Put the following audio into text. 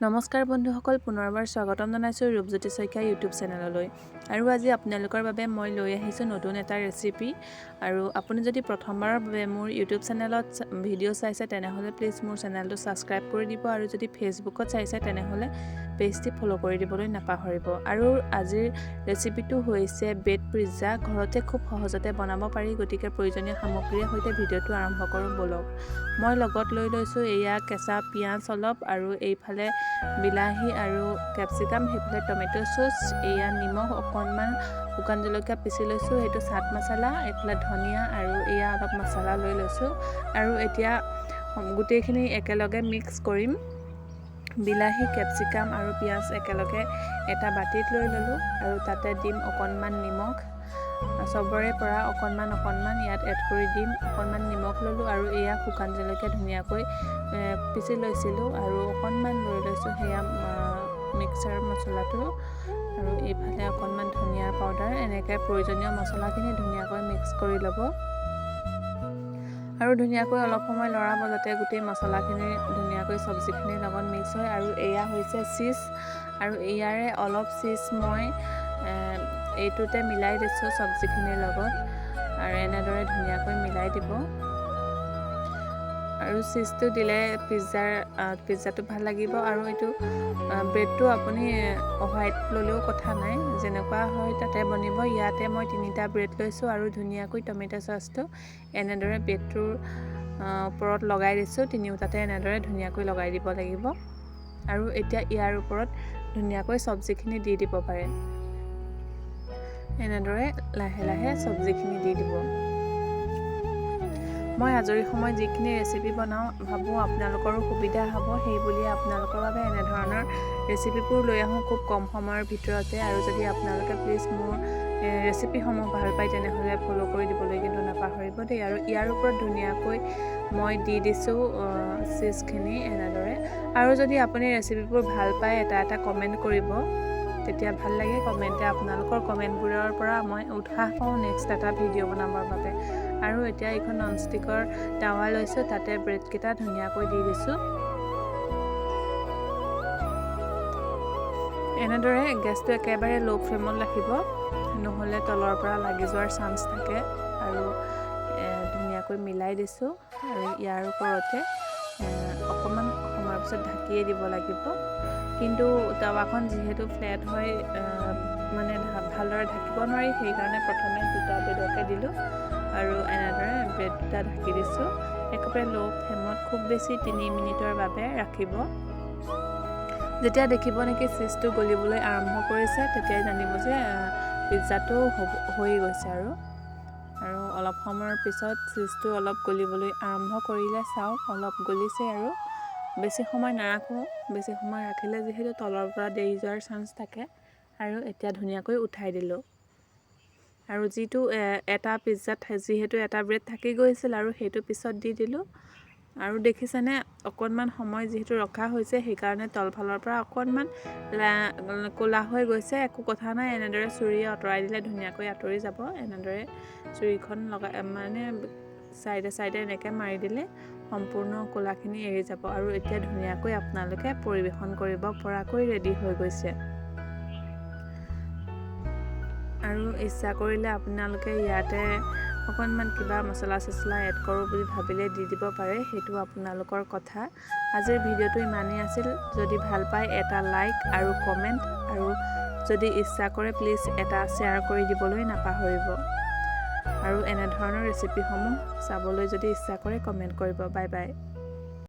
নমস্কাৰ বন্ধুসকল, পুনৰবাৰ স্বাগতম জনাইছোঁ ৰূপজ্যোতি শইকীয়া ইউটিউব চেনেললৈ। আৰু আজি আপোনালোকৰ বাবে মই লৈ আহিছোঁ নতুন এটা ৰেচিপি। আৰু আপুনি যদি প্ৰথমবাৰৰ বাবে মোৰ ইউটিউব চেনেলত ভিডিঅ' চাইছে তেনেহ'লে প্লিজ মোৰ চেনেলটো ছাবস্ক্ৰাইব কৰি দিব, আৰু যদি ফেচবুকত চাইছে তেনেহ'লে পেজটি ফ'ল' কৰি দিবলৈ নাপাহৰিব। আৰু আজিৰ ৰেচিপিটো হৈছে ব্ৰেড পিজ্জা। ঘৰতে খুব সহজতে বনাব পাৰি, গতিকে প্ৰয়োজনীয় সামগ্ৰীৰ সৈতে ভিডিঅ'টো আৰম্ভ কৰোঁ ব'লক। মই লগত লৈ লৈছোঁ এয়া কেঁচা পিঁয়াজ অলপ, আৰু এইফালে বিলাহী আৰু কেপচিকাম, সেইফালে টমেটো চচ, এয়া নিমখ অকণমান, শুকান জলকীয়া পিচি লৈছোঁ, সেইটো চাট মছলা, এইফালে ধনিয়া আৰু এয়া অলপ মছলা লৈ লৈছোঁ। আৰু এতিয়া গোটেইখিনি একেলগে মিক্স কৰিম। বিলাহী, কেপচিকাম আৰু পিঁয়াজ একেলগে এটা বাটিত লৈ ল'লোঁ, আৰু তাতে দিম অকণমান নিমখ, চবৰে পৰা অকণমান ইয়াত এড কৰি দিম। অকণমান নিমখ ল'লোঁ, আৰু এয়া শুকান জলকীয়া ধুনীয়াকৈ পিচি লৈছিলোঁ, আৰু অকণমান লৈ লৈছোঁ সেয়া মিক্সাৰ মছলাটো, আৰু এইফালে অকণমান ধনিয়া পাউডাৰ। এনেকৈ প্ৰয়োজনীয় মছলাখিনি ধুনীয়াকৈ মিক্স কৰি ল'ব, আৰু ধুনীয়াকৈ অলপ সময় লৰাব যাতে গোটেই মছলাখিনি ধুনীয়াকৈ চব্জিখিনিৰ লগত মিক্স হয়। আৰু এয়া হৈছে চীজ, আৰু ইয়াৰে অলপ চীজ মই এইটোতে মিলাই দিছোঁ চব্জিখিনিৰ লগত, আৰু এনেদৰে ধুনীয়াকৈ মিলাই দিব। আৰু চীজটো দিলে পিজ্জাটো ভাল লাগিব। আৰু এইটো ব্ৰেডটো আপুনি হোৱাইট ল'লেও কথা নাই, যেনেকুৱা হয় তাতে বনিব। ইয়াতে মই 3টা ব্ৰেড লৈছোঁ, আৰু ধুনীয়াকৈ টমেটো চচটো এনেদৰে ব্ৰেডটোৰ ওপৰত লগাই দিছোঁ। তিনিওটাতে এনেদৰে ধুনীয়াকৈ লগাই দিব লাগিব। আৰু এতিয়া ইয়াৰ ওপৰত ধুনীয়াকৈ চব্জিখিনি দি দিব পাৰে। এনেদৰে লাহে লাহে চব্জিখিনি দি দিব। মই আজৰি সময়ত যিখিনি ৰেচিপি বনাওঁ ভাবোঁ আপোনালোকৰো সুবিধা হ'ব, সেই বুলিয়ে আপোনালোকৰ বাবে এনেধৰণৰ ৰেচিপিবোৰ লৈ আহোঁ খুব কম সময়ৰ ভিতৰতে। আৰু যদি আপোনালোকে প্লিজ মোৰ ৰেচিপিসমূহ ভাল পায় তেনেহ'লে ফ'ল' কৰি দিবলৈ কিন্তু নাপাহৰিব দেই। আৰু ইয়াৰ ওপৰত ধুনীয়াকৈ মই দি দিছোঁ চীজখিনি এনেদৰে। আৰু যদি আপুনি ৰেচিপিবোৰ ভাল পায় এটা কমেণ্ট কৰিব, তেতিয়া ভাল লাগে। কমেণ্টে আপোনালোকৰ কমেণ্টবোৰৰ পৰা মই উৎসাহ পাওঁ নেক্সট এটা ভিডিঅ' বনাবৰ বাবে। আৰু এতিয়া এইখন ননষ্টিকৰ টাৱা লৈছোঁ, তাতে ব্ৰেডকেইটা ধুনীয়াকৈ দি দিছোঁ। এনেদৰে গেছটো একেবাৰে ল' ফ্লেমত ৰাখিব, নহ'লে তলৰ পৰা লাগি যোৱাৰ চান্স থাকে। আৰু ধুনীয়াকৈ মিলাই দিছোঁ, আৰু ইয়াৰ ওপৰতে অকণমান সময়ৰ পিছত ঢাকিয়ে দিব লাগিব। কিন্তু টাৱাখন যিহেতু ফ্লেট হয়, মানে ভালদৰে ঢাকিব নোৱাৰি, সেইকাৰণে প্ৰথমে 2টা ব্ৰেডকে দিলোঁ, আৰু এনেদৰে ব্ৰেড 2টা ঢাকি দিছোঁ। একেবাৰে ল' ফ্লেমত খুব বেছি 3 মিনিটৰ বাবে ৰাখিব। যেতিয়া দেখিব নেকি চীজটো গলিবলৈ আৰম্ভ কৰিছে, তেতিয়াই জানিব যে পিজ্জাটো হৈ গৈছে। আৰু অলপ সময়ৰ পিছত চীজটো অলপ গলিবলৈ আৰম্ভ কৰিলে চাওক অলপ গলিছে। আৰু বেছি সময় নাৰাখোঁ, বেছি সময় ৰাখিলে যিহেতু তলৰ পৰা দেৰি যোৱাৰ চান্স থাকে। আৰু এতিয়া ধুনীয়াকৈ উঠাই দিলোঁ। আৰু যিটো এটা পিজ্জাত যিহেতু এটা ব্ৰেড থাকি গৈছিল, আৰু সেইটো পিছত দি দিলোঁ। আৰু দেখিছেনে অকণমান সময় যিহেতু ৰখা হৈছে, সেইকাৰণে তলফালৰ পৰা অকণমান ক'লা হৈ গৈছে। একো কথা নাই, এনেদৰে চুৰিয়ে আঁতৰাই দিলে ধুনীয়াকৈ আঁতৰি যাব। এনেদৰে চুৰিখন মানে চাইডে এনেকৈ মাৰি দিলে সম্পূৰ্ণ ক'লাখিনি এৰি যাব। আৰু এতিয়া ধুনীয়াকৈ আপোনালোকে পৰিৱেশন কৰিব পৰাকৈ ৰেডি হৈ গৈছে। আৰু ইচ্ছা কৰিলে আপোনালোকে ইয়াতে অকণমান কিবা মছলা চছলা এড কৰোঁ বুলি ভাবিলে দি দিব পাৰে, সেইটো আপোনালোকৰ কথা। আজিৰ ভিডিঅ'টো ইমানেই আছিল। যদি ভাল পায় এটা লাইক আৰু কমেণ্ট, আৰু যদি ইচ্ছা কৰে প্লিজ এটা শ্বেয়াৰ কৰি দিবলৈ নাপাহৰিব। আৰু এনেধৰণৰ ৰেচিপিসমূহ চাবলৈ যদি ইচ্ছা কৰে কমেণ্ট কৰিব। Bye bye.